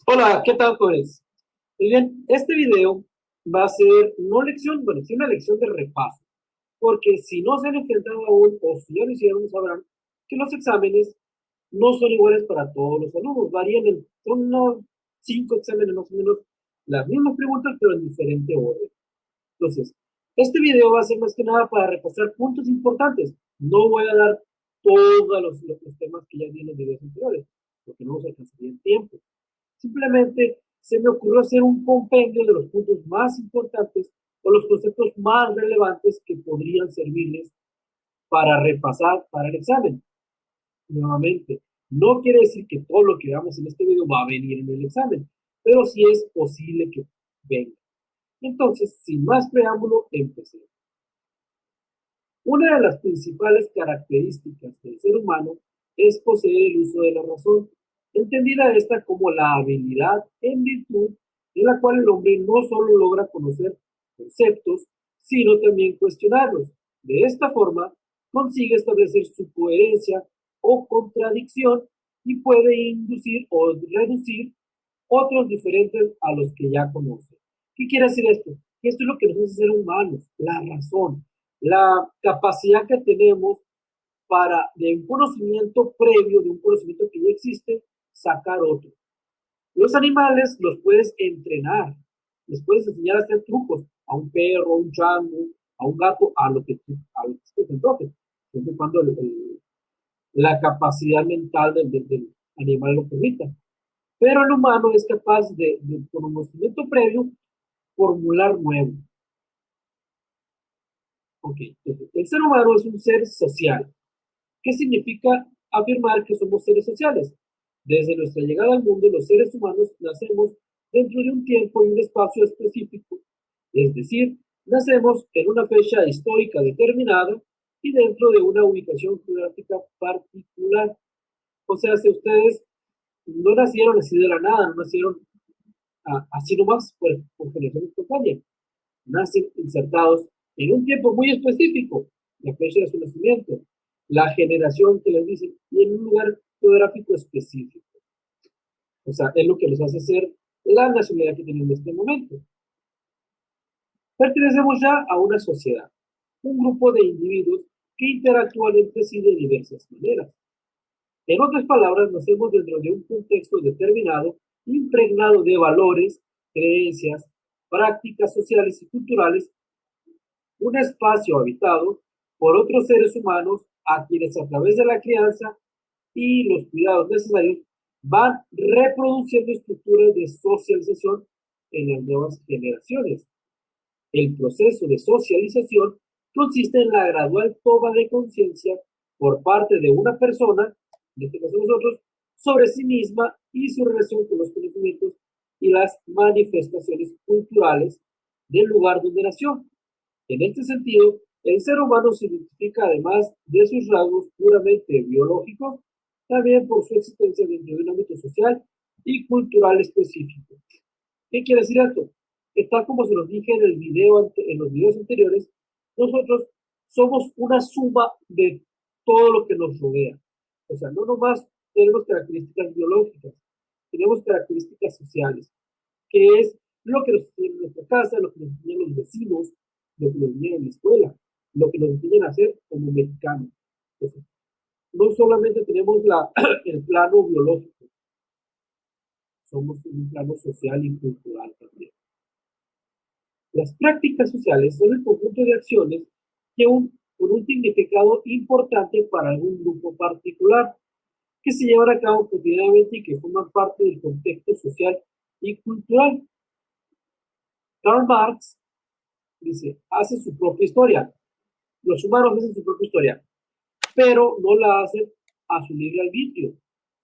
Hola, ¿qué tal, jóvenes? Muy bien, este video va a ser no lección, bueno, sí una lección de repaso, porque si no se han enfrentado aún o si ya lo hicieron, sabrán que los exámenes no son iguales para todos los alumnos, varían en son unos 5 exámenes más o menos, las mismas preguntas, pero en diferente orden. Entonces, este video va a ser más que nada para repasar puntos importantes. No voy a dar todos los temas que ya di en los videos anteriores, porque no nos alcanzaría el tiempo. Simplemente se me ocurrió hacer un compendio de los puntos más importantes o los conceptos más relevantes que podrían servirles para repasar para el examen. Nuevamente, no quiere decir que todo lo que veamos en este video va a venir en el examen, pero sí es posible que venga. Entonces, sin más preámbulo, empecemos. Una de las principales características del ser humano es poseer el uso de la razón, entendida esta como la habilidad en virtud en la cual el hombre no solo logra conocer conceptos, sino también cuestionarlos. De esta forma, consigue establecer su coherencia o contradicción y puede inducir o reducir otros diferentes a los que ya conoce. ¿Qué quiere decir esto? Que esto es lo que nos hace ser humanos, la razón, la capacidad que tenemos para de un conocimiento previo, de un conocimiento que ya existe, sacar otro. Los animales los puedes entrenar, les puedes enseñar a hacer trucos a un perro, a un chango, a un gato, a lo que se te antoje, siempre y cuando la capacidad mental del animal lo permita. Pero el humano es capaz de conocimiento previo, formular nuevo. Ok, entonces, el ser humano es un ser social. ¿Qué significa afirmar que somos seres sociales? Desde nuestra llegada al mundo, los seres humanos nacemos dentro de un tiempo y un espacio específico, es decir, nacemos en una fecha histórica determinada y dentro de una ubicación geográfica particular. O sea, si ustedes no nacieron así de la nada, no nacieron así nomás por generación espontánea, nacen insertados en un tiempo muy específico, la fecha de su nacimiento, la generación que les dicen, y en un lugar geográfico específico. O sea, es lo que los hace ser la nacionalidad que tienen en este momento. Pertenecemos ya a una sociedad, un grupo de individuos que interactúan entre sí de diversas maneras. En otras palabras, nacemos dentro de un contexto determinado, impregnado de valores, creencias, prácticas sociales y culturales, un espacio habitado por otros seres humanos a quienes a través de la crianza y los cuidados necesarios van reproduciendo estructuras de socialización en las nuevas generaciones. El proceso de socialización consiste en la gradual toma de conciencia por parte de una persona, en este caso nosotros, sobre sí misma y su relación con los conocimientos y las manifestaciones culturales del lugar donde nació. En este sentido, el ser humano se identifica además de sus rasgos puramente biológicos, también por su existencia dentro de un ámbito social y cultural específico. ¿Qué quiere decir esto? Que tal como se los dije en el video, en los videos anteriores, nosotros somos una suma de todo lo que nos rodea. O sea, no nomás tenemos características biológicas, tenemos características sociales, que es lo que nos enseñan en nuestra casa, lo que nos enseñan los vecinos, lo que nos enseñan en la escuela, lo que nos enseñan a hacer como mexicanos. Entonces, no solamente tenemos el plano biológico, somos un plano social y cultural también. Las prácticas sociales son el conjunto de acciones que con un significado importante para algún grupo particular, que se llevan a cabo cotidianamente y que forman parte del contexto social y cultural. Karl Marx dice, hace su propia historia. Los humanos hacen su propia historia, pero no la hacen a su libre arbitrio,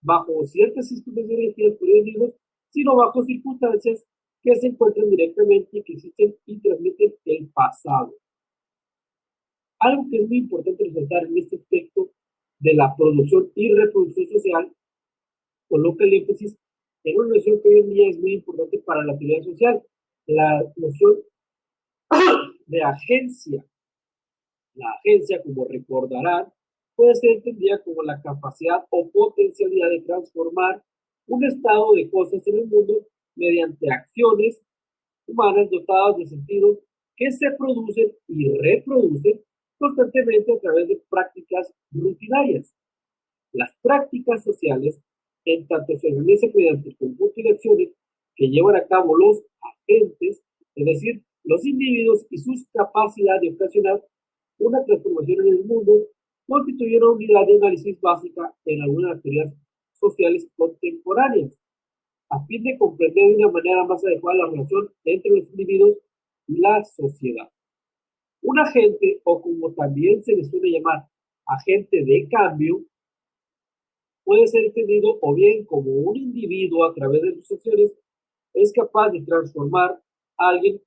bajo ciertas circunstancias elegidas por ellos mismos, sino bajo circunstancias que se encuentran directamente y que existen y transmiten el pasado. Algo que es muy importante resaltar en este aspecto de la producción y reproducción social coloca el énfasis en una noción que hoy en día es muy importante para la actividad social, la noción de agencia. La agencia, como recordarán, puede ser entendida como la capacidad o potencialidad de transformar, un estado de cosas en el mundo mediante acciones humanas dotadas de sentido que se producen y reproducen constantemente a través de prácticas rutinarias. Las prácticas sociales, en tanto se realizan mediante el conjunto de acciones que llevan a cabo los agentes, es decir, los individuos y sus capacidades de ocasionar una transformación en el mundo, constituyen una unidad de análisis básica en algunas teorías sociales contemporáneas, a fin de comprender de una manera más adecuada la relación entre los individuos y la sociedad. Un agente, o como también se le suele llamar, agente de cambio, puede ser entendido o bien como un individuo a través de sus acciones es capaz de transformar a alguien,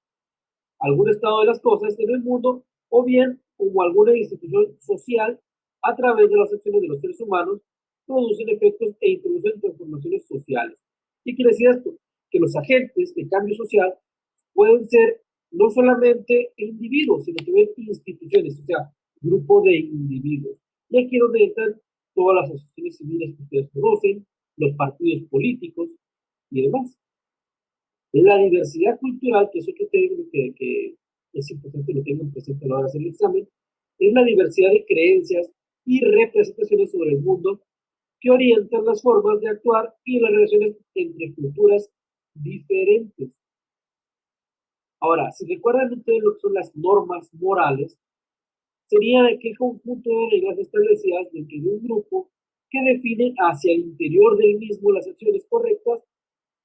algún estado de las cosas en el mundo, o bien como alguna institución social a través de las acciones de los seres humanos producen efectos e introducen transformaciones sociales. ¿Qué quiere decir esto? Que los agentes de cambio social pueden ser no solamente individuos, sino también instituciones, o sea, grupo de individuos. Y aquí es donde entran todas las asociaciones civiles que ustedes conocen, los partidos políticos y demás. La diversidad cultural, que es otro término que es importante que lo tengan presente a la hora de hacer el examen, es la diversidad de creencias y representaciones sobre el mundo que orientan las formas de actuar y las relaciones entre culturas diferentes. Ahora, si recuerdan ustedes lo que son las normas morales, sería aquel conjunto de reglas establecidas dentro de un grupo que definen hacia el interior del mismo las acciones correctas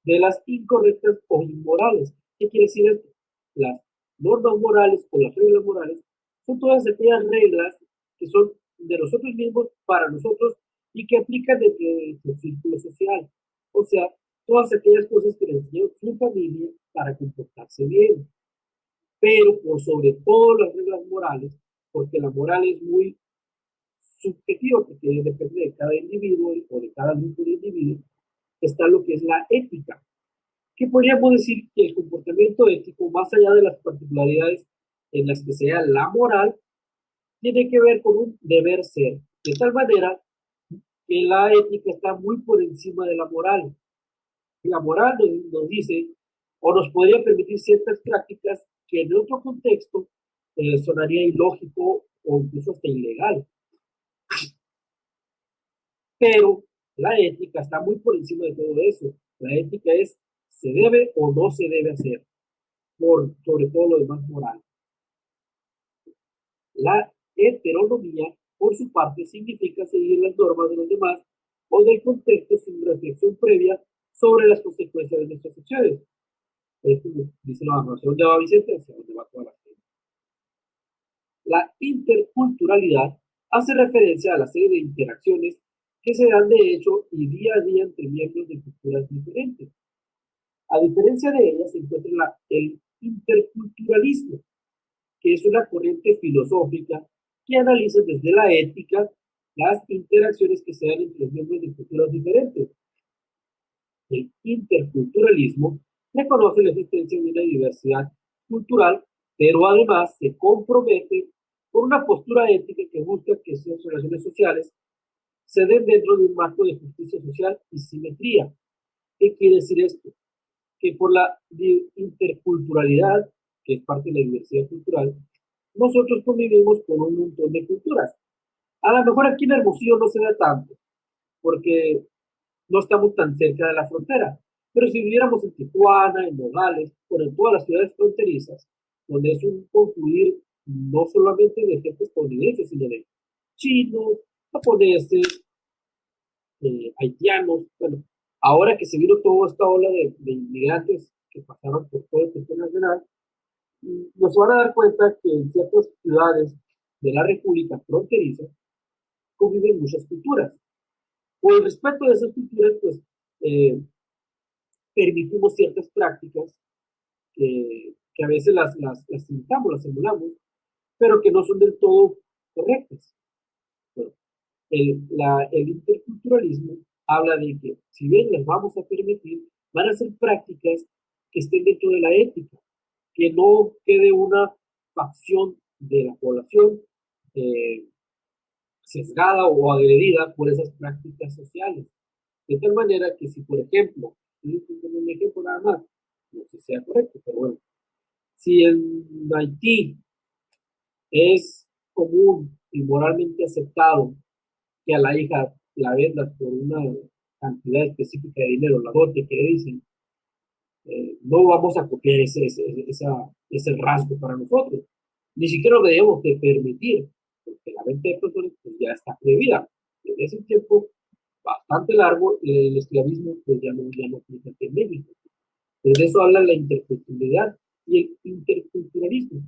de las incorrectas o inmorales. ¿Qué quiere decir esto? Las normas morales o las reglas morales son todas aquellas reglas que son de nosotros mismos para nosotros y que aplican dentro de nuestro círculo social. O sea, todas aquellas cosas que les enseñó su familia para comportarse bien. Pero por sobre todo las reglas morales, porque la moral es muy subjetiva, porque depende de cada individuo o de cada grupo de individuos, está lo que es la ética, que podríamos decir que el comportamiento ético, más allá de las particularidades en las que sea la moral, tiene que ver con un deber ser, de tal manera que la ética está muy por encima de la moral. La moral nos dice o nos podría permitir ciertas prácticas que en otro contexto sonaría ilógico o incluso hasta ilegal. Pero la ética está muy por encima de todo eso. La ética es, se debe o no se debe hacer, por sobre todo lo demás moral. La heteronomía, por su parte, significa seguir las normas de los demás o del contexto sin reflexión previa sobre las consecuencias de nuestras acciones. Es como dice la narración dónde va Vicente, hacia dónde va toda la gente. La interculturalidad hace referencia a la serie de interacciones que se dan de hecho y día a día entre miembros de culturas diferentes. A diferencia de ellas se encuentra el interculturalismo, que es una corriente filosófica que analiza desde la ética las interacciones que se dan entre los miembros de culturas diferentes. El interculturalismo reconoce la existencia de una diversidad cultural, pero además se compromete con una postura ética que busca que esas relaciones sociales se den dentro de un marco de justicia social y simetría. ¿Qué quiere decir esto? Que por la interculturalidad, que es parte de la diversidad cultural, nosotros convivimos con un montón de culturas. A lo mejor aquí en Hermosillo no se da tanto, porque no estamos tan cerca de la frontera. Pero si viviéramos en Tijuana, en Nogales, o en todas las ciudades fronterizas, donde es un confluir no solamente de gente estadounidense, sino de chinos, japoneses, haitianos, bueno, ahora que se vino toda esta ola de inmigrantes que pasaron por todo el territorio nacional, nos van a dar cuenta que en ciertas ciudades de la República fronteriza conviven muchas culturas. Por el respeto de esas culturas, pues eh, permitimos ciertas prácticas que a veces las imitamos, las emulamos, pero que no son del todo correctas. Bueno, el interculturalismo habla de que si bien las vamos a permitir, van a ser prácticas que estén dentro de la ética, que no quede una facción de la población eh, sesgada o agredida por esas prácticas sociales. De tal manera que si, por ejemplo, un ejemplo nada más, no sé si sea correcto, pero bueno, si en Haití es común y moralmente aceptado que a la hija la venda por una cantidad específica de dinero, la dote que dicen, no vamos a copiar ese rasgo para nosotros. Ni siquiera lo debemos de permitir, porque la venta de personas pues, ya está prohibida. Desde ese tiempo bastante largo, el esclavismo pues, ya no aplica aquí en México. De eso habla la interculturalidad y el interculturalismo.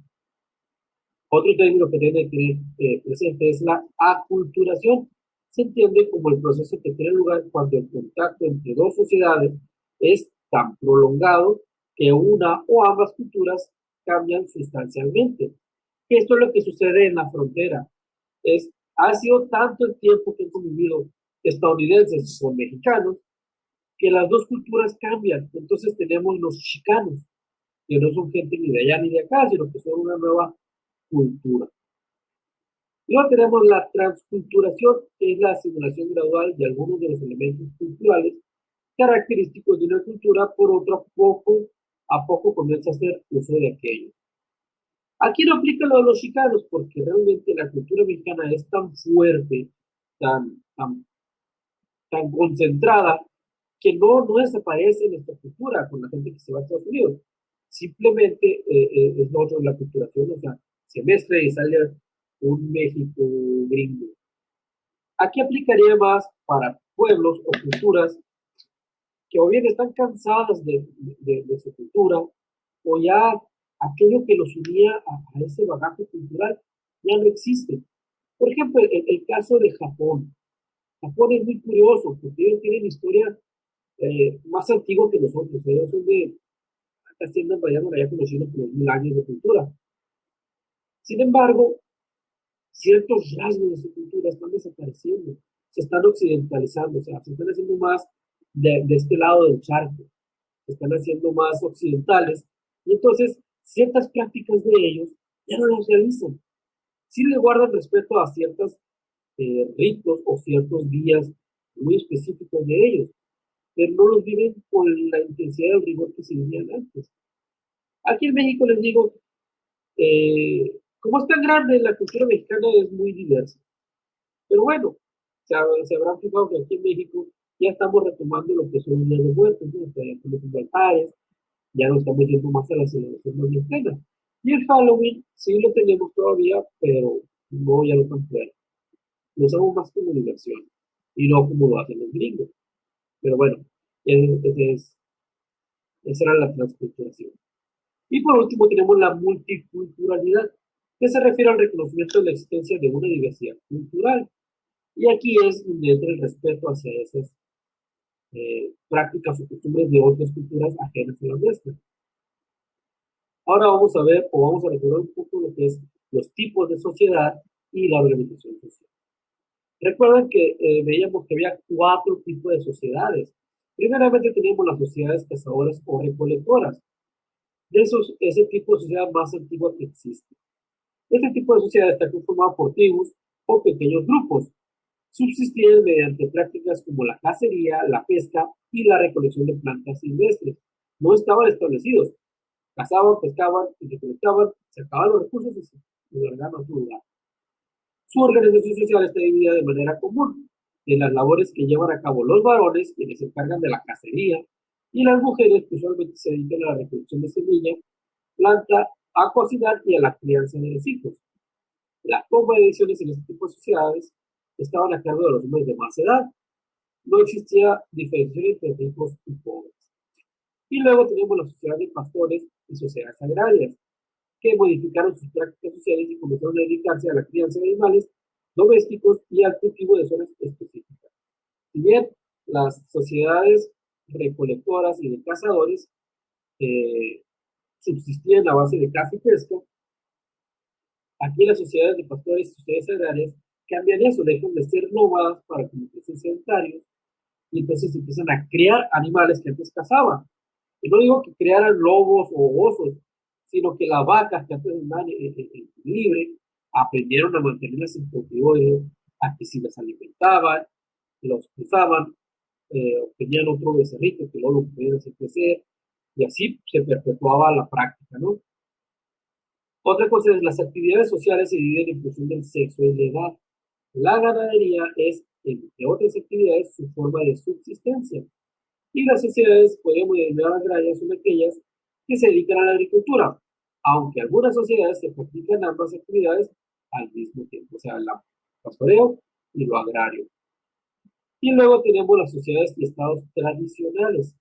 Otro término que tiene que tener presente es la aculturación. Se entiende como el proceso que tiene lugar cuando el contacto entre dos sociedades es tan prolongado que una o ambas culturas cambian sustancialmente. Esto es lo que sucede en la frontera. Ha sido tanto el tiempo que han convivido estadounidenses con mexicanos que las dos culturas cambian. Entonces tenemos los chicanos, que no son gente ni de allá ni de acá, sino que son una nueva cultura. Luego tenemos la transculturación, que es la asimilación gradual de algunos de los elementos culturales característicos de una cultura, por otro, a poco comienza a hacer uso de aquellos. Aquí no aplica lo de los chicanos, porque realmente la cultura mexicana es tan fuerte, tan, tan, tan concentrada, que no desaparece en esta cultura con la gente que se va a Estados Unidos. Simplemente es lo otro de la culturación, o sea, se mezcla y sale un México gringo. Aquí aplicaría más para pueblos o culturas que o bien están cansadas de su cultura, o ya aquello que los unía a ese bagaje cultural ya no existe. Por ejemplo, el caso de Japón. Japón es muy curioso porque ellos tienen historia más antigua que nosotros. Ellos son de, casi andan allá conocidos por los 1000 años de cultura. Sin embargo, ciertos rasgos de su cultura están desapareciendo, se están occidentalizando, o sea, se están haciendo más de este lado del charco, se están haciendo más occidentales, y entonces ciertas prácticas de ellos ya no las realizan. Sí le guardan respeto a ciertos ritos o ciertos días muy específicos de ellos, pero no los viven con la intensidad del rigor que se vivían antes. Aquí en México les digo, como es tan grande, la cultura mexicana es muy diversa. Pero bueno, se habrán fijado que aquí en México ya estamos retomando lo que son los días de muertos, ¿no? O sea, ya estamos en altares, ya no estamos yendo más a la celebración más plena. Y el Halloween sí lo tenemos todavía, pero no ya no tan fuerte. Lo usamos más como diversión y no como lo hacen los gringos. Pero bueno, esa era la transculturación. Y por último tenemos la multiculturalidad, que se refiere al reconocimiento de la existencia de una diversidad cultural. Y aquí es donde entra el respeto hacia esas prácticas o costumbres de otras culturas ajenas a las nuestras. Ahora vamos a ver o vamos a recordar un poco lo que es los tipos de sociedad y la organización social. Recuerden que veíamos que había 4 tipos de sociedades. Primeramente teníamos las sociedades cazadoras o recolectoras. Ese tipo de sociedad más antigua que existe. Este tipo de sociedad está conformado por tribus o pequeños grupos. Subsistían mediante prácticas como la cacería, la pesca y la recolección de plantas silvestres. No estaban establecidos. Cazaban, pescaban y recolectaban, se acababan los recursos y se largaban a otro lugar. Su organización social está dividida de manera común en las labores que llevan a cabo los varones, quienes se encargan de la cacería, y las mujeres, que usualmente se dedican a la recolección de semillas, planta, a cocinar y a la crianza de los hijos. La toma de decisiones en este tipo de sociedades estaban a cargo de los hombres de más edad. No existía diferenciación entre ricos y pobres. Y luego tenemos la sociedad de pastores y sociedades agrarias, que modificaron sus prácticas sociales y comenzaron a dedicarse a la crianza de animales domésticos y al cultivo de zonas específicas. Si bien las sociedades recolectoras y de cazadores eh, subsistían a base de caza y pesca, aquí las sociedades de pastores y sociedades agrarias cambian eso, dejan de ser nómadas para convertirse en sedentarios y entonces empiezan a criar animales que antes cazaban. Y no digo que crearan lobos o osos, sino que las vacas que antes andaban libre aprendieron a mantenerlas en cautiverio, a que si las alimentaban, los cruzaban, obtenían otro becerrito que luego lo podían hacer crecer, y así se perpetuaba la práctica, ¿no? Otra cosa es las actividades sociales se dividen en función del sexo y la edad. La ganadería es, entre otras actividades, su forma de subsistencia. Y las sociedades, podemos denominar agrarias, son aquellas que se dedican a la agricultura, aunque algunas sociedades se practican ambas actividades al mismo tiempo, o sea, el pastoreo y lo agrario. Y luego tenemos las sociedades y estados tradicionales.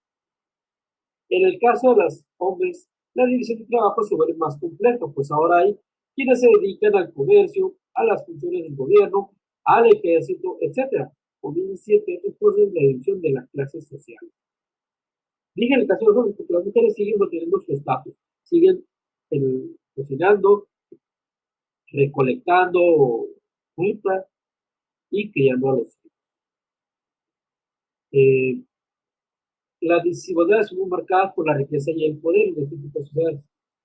En el caso de los hombres, la división de trabajo se vuelve más compleja, pues ahora hay quienes se dedican al comercio, a las funciones del gobierno, al ejército, etcétera. Comienza siete otras cosas la división de las clases sociales. Dije en el caso de los hombres, porque las mujeres siguen manteniendo su estatus, siguen cocinando, recolectando fruta y criando a los hijos. Eh, las desigualdades son muy marcadas por la riqueza y el poder en este tipo de sociedades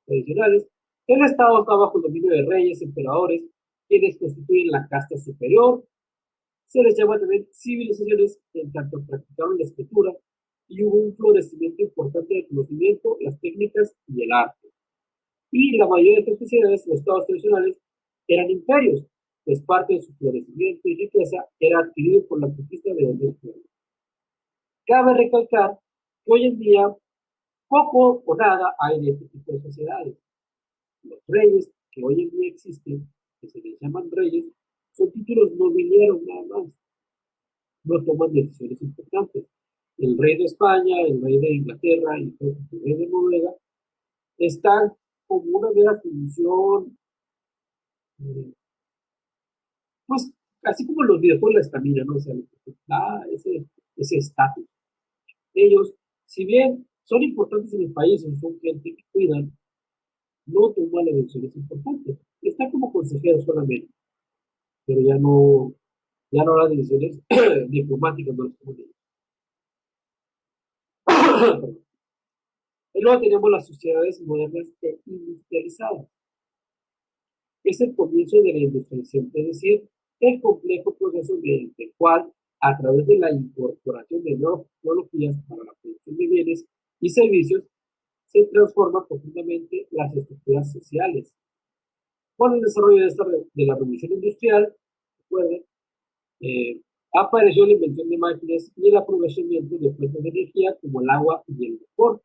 tradicionales. El Estado está bajo el dominio de reyes, emperadores, quienes constituyen la casta superior. Se les llama también civilizaciones, en tanto practicaron la escritura y hubo un florecimiento importante del conocimiento, las técnicas y el arte. Y la mayoría de estas sociedades, los estados tradicionales, eran imperios, pues parte de su florecimiento y riqueza era adquirido por la conquista de otros pueblos. Cabe recalcar que hoy en día poco o nada hay de este tipo de sociedades. Los reyes que hoy en día existen, que se les llaman reyes, son títulos nobiliarios nada más, no toman decisiones importantes. El rey de España, el rey de Inglaterra y el rey de Noruega están como una mera función, eh, pues así como los videojuegos la estamina, ¿no? O sea, ese estatus. Ellos, si bien son importantes en el país, son gente que cuidan, no toman las decisiones importantes. Está como consejero solamente, pero ya no las decisiones diplomáticas, no las toman ellos. Y luego tenemos las sociedades modernas e industrializadas. Es el comienzo de la industrialización, es decir, el complejo proceso mediante el cual, a través de la incorporación de nuevas tecnologías para la producción de bienes y servicios, se transforman profundamente las estructuras sociales. Con el desarrollo de la revolución industrial, recuerden, eh, apareció la invención de máquinas y el aprovechamiento de fuentes de energía como el agua y el vapor.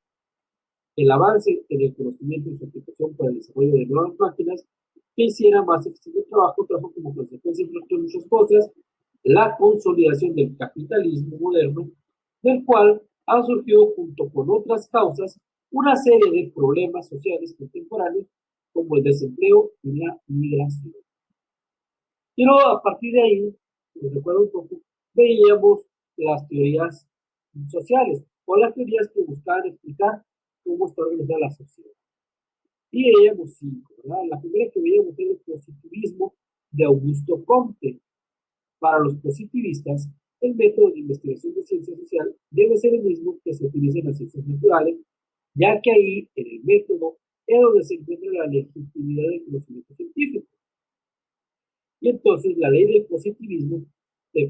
El avance en el conocimiento y su aplicación para el desarrollo de nuevas máquinas que hiciera más eficiente el trabajo trajo como consecuencia, entre muchas cosas, la consolidación del capitalismo moderno, del cual han surgido junto con otras causas una serie de problemas sociales contemporáneos como el desempleo y la migración. Y luego, a partir de ahí, si les recuerdo un poco, veíamos las teorías sociales o las teorías que buscaban explicar cómo está organizada la sociedad. Y veíamos cinco, ¿verdad? La primera que veíamos era el positivismo de Augusto Comte. Para los positivistas, el método de investigación de ciencia social debe ser el mismo que se utiliza en las ciencias naturales, ya que ahí, en el método, es donde se encuentra la legitimidad del conocimiento científico. Y entonces la ley del positivismo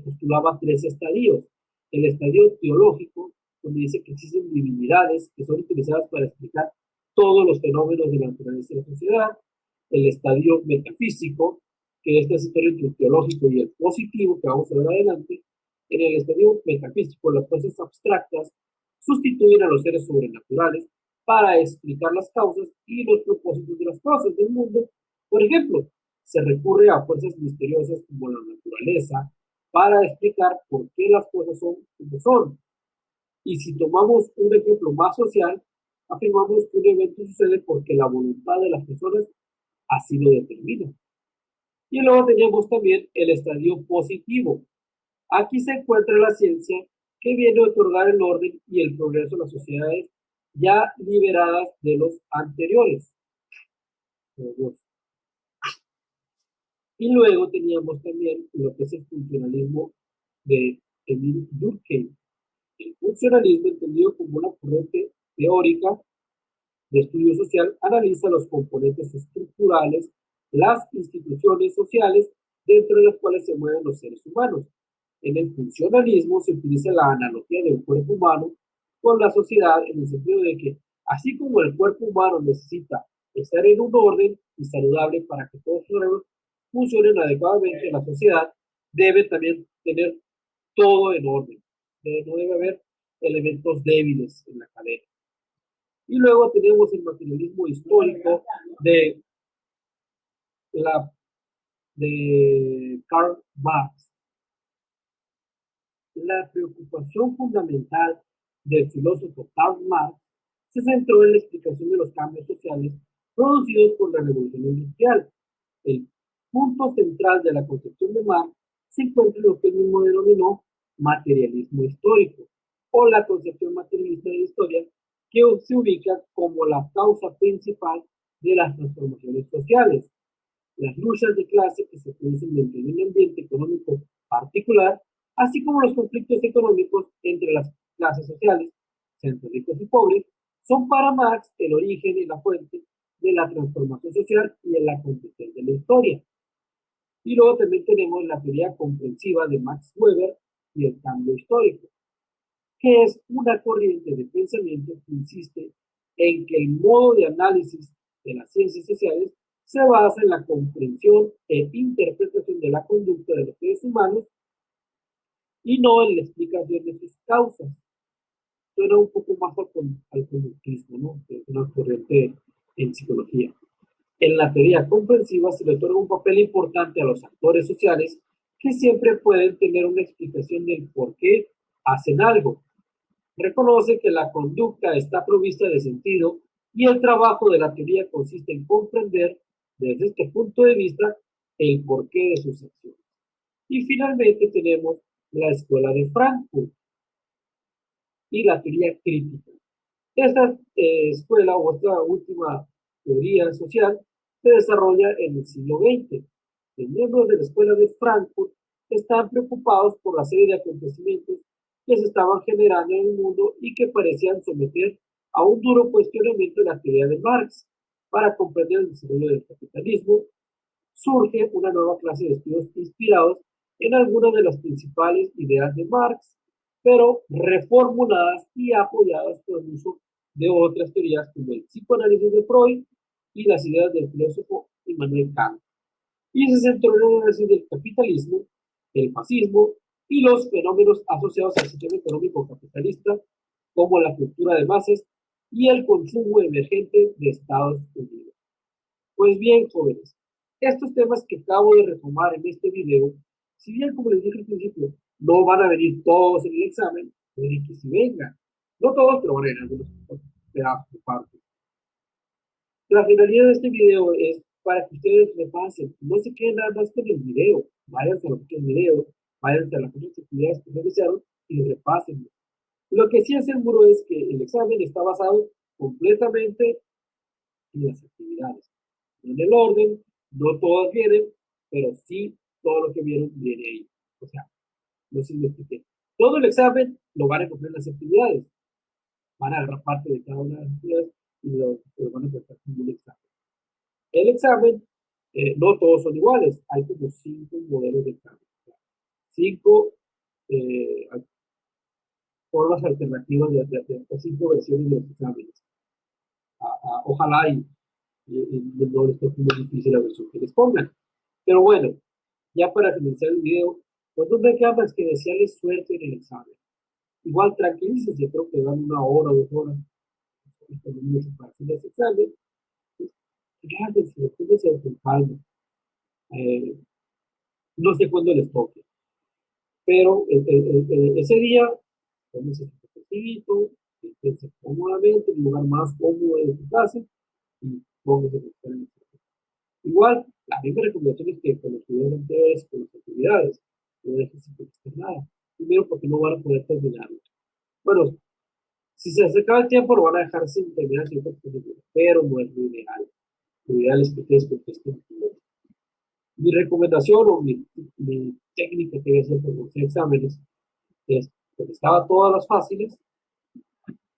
postulaba tres estadios. El estadio teológico, donde dice que existen divinidades que son utilizadas para explicar todos los fenómenos de la naturaleza de la sociedad. El estadio metafísico, que es la historia entre el teológico y el positivo, que vamos a ver adelante. En el estadio metafísico, las cosas abstractas sustituyen a los seres sobrenaturales para explicar las causas y los propósitos de las cosas del mundo. Por ejemplo, se recurre a fuerzas misteriosas como la naturaleza para explicar por qué las cosas son como son. Y si tomamos un ejemplo más social, afirmamos que un evento sucede porque la voluntad de las personas así lo determina. Y luego tenemos también el estadio positivo. Aquí se encuentra la ciencia que viene a otorgar el orden y el progreso a las sociedades ya liberadas de los anteriores. Y luego teníamos también lo que es el funcionalismo de Emile Durkheim. El funcionalismo, entendido como una corriente teórica de estudio social, analiza los componentes estructurales, las instituciones sociales dentro de las cuales se mueven los seres humanos. En el funcionalismo se utiliza la analogía del cuerpo humano con la sociedad en el sentido de que, así como el cuerpo humano necesita estar en un orden y saludable para que todos sus órganos funcionen adecuadamente, la sociedad debe también tener todo en orden. No debe haber elementos débiles en la cadena. Y luego tenemos el materialismo histórico de, la, de Karl Marx. La preocupación fundamental del filósofo Karl Marx se centró en la explicación de los cambios sociales producidos por la revolución industrial. El punto central de la concepción de Marx se encuentra en lo que él mismo denominó materialismo histórico, o la concepción materialista de la historia, que se ubica como la causa principal de las transformaciones sociales. Las luchas de clase que se producen dentro de un ambiente económico particular, así como los conflictos económicos entre las clases sociales, centros ricos y pobres, son para Marx el origen y la fuente de la transformación social y en la concepción de la historia. Y luego también tenemos la teoría comprensiva de Max Weber y el cambio histórico, que es una corriente de pensamiento que insiste en que el modo de análisis de las ciencias sociales se basa en la comprensión e interpretación de la conducta de los seres humanos y no en la explicación de sus causas. Suena un poco más al conductismo, ¿no? Que es una corriente en psicología. En la teoría comprensiva se le otorga un papel importante a los actores sociales que siempre pueden tener una explicación del por qué hacen algo. Reconoce que la conducta está provista de sentido y el trabajo de la teoría consiste en comprender desde este punto de vista el porqué de sus acciones. Y finalmente tenemos la escuela de Frankfurt y la teoría crítica. Esta escuela o esta última teoría social se desarrolla en el siglo XX. Los miembros de la escuela de Frankfurt están preocupados por la serie de acontecimientos que se estaban generando en el mundo y que parecían someter a un duro cuestionamiento de la teoría de Marx. Para comprender el desarrollo del capitalismo, surge una nueva clase de estudios inspirados en algunas de las principales ideas de Marx, pero reformuladas y apoyadas por el uso de otras teorías como el psicoanálisis de Freud y las ideas del filósofo Immanuel Kant. Y se centró en el análisis del capitalismo, el fascismo y los fenómenos asociados al sistema económico capitalista, como la cultura de masas y el consumo emergente de Estados Unidos. Pues bien, jóvenes, estos temas que acabo de retomar en este video, si bien, como les dije al principio, no van a venir todos en el examen, puede que sí vengan. No todos, pero van a venir algunos pedazos de parte. La finalidad de este video es para que ustedes repasen, no se queden nada más con el video, váyanse a los otros videos, váyanse a las otras actividades que realizaron y repasen. Lo que sí es seguro es que el examen está basado completamente en las actividades, no en el orden, no todas vienen, pero sí todo lo que vieron viene ahí. O sea, no se investigue. Todo el examen lo van a encontrar en las actividades, van a agarrar parte de cada una de las actividades y lo van a prestar como un examen. El examen, no todos son iguales, hay como 5 modelos de examen, 5 eh, formas alternativas de 5 versiones de los exámenes. Ojalá y no les toque muy difícil la versión que les pongan. Pero bueno, ya para finalizar el video, pues no me queda más que desearles suerte en el examen. Igual tranquilícense, creo que dan 1 hora, 2 horas para hacer ese examen. Relájense, tómense con calma. No sé cuándo les toque, pero ese día, tómense su cafecito, siéntense cómodamente en el lugar más cómodo de su casa y pónganse a buscar el examen. Igual, la misma recomendación es que con los videos anteriores, con las actividades, no dejen sin contestar nada. Primero, porque no van a poder terminarlo. Bueno, si se acerca el tiempo, lo van a dejar sin terminar cierto contenido, pero no es lo ideal. Lo ideal es que ustedes contesten primero. Mi recomendación o mi técnica que voy a hacer por los exámenes es contestaba todas las fáciles,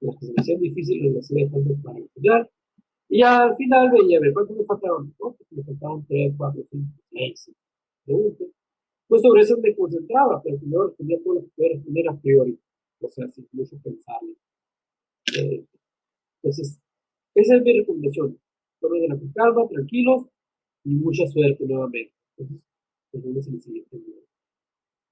las que se me hacían difíciles las iba dejando para estudiar, y al final veía, a ver, ¿cuánto me faltaron? No, pues me faltaron 3, 4, 5, 6 preguntas. Pues sobre eso me concentraba, pero primero respondía todo lo que podía responder a priori, o sea, sin mucho pensarlo. Eh, entonces, esa es mi recomendación. Tomen la calma, tranquilos y mucha suerte nuevamente. Entonces, nos vemos en el siguiente video.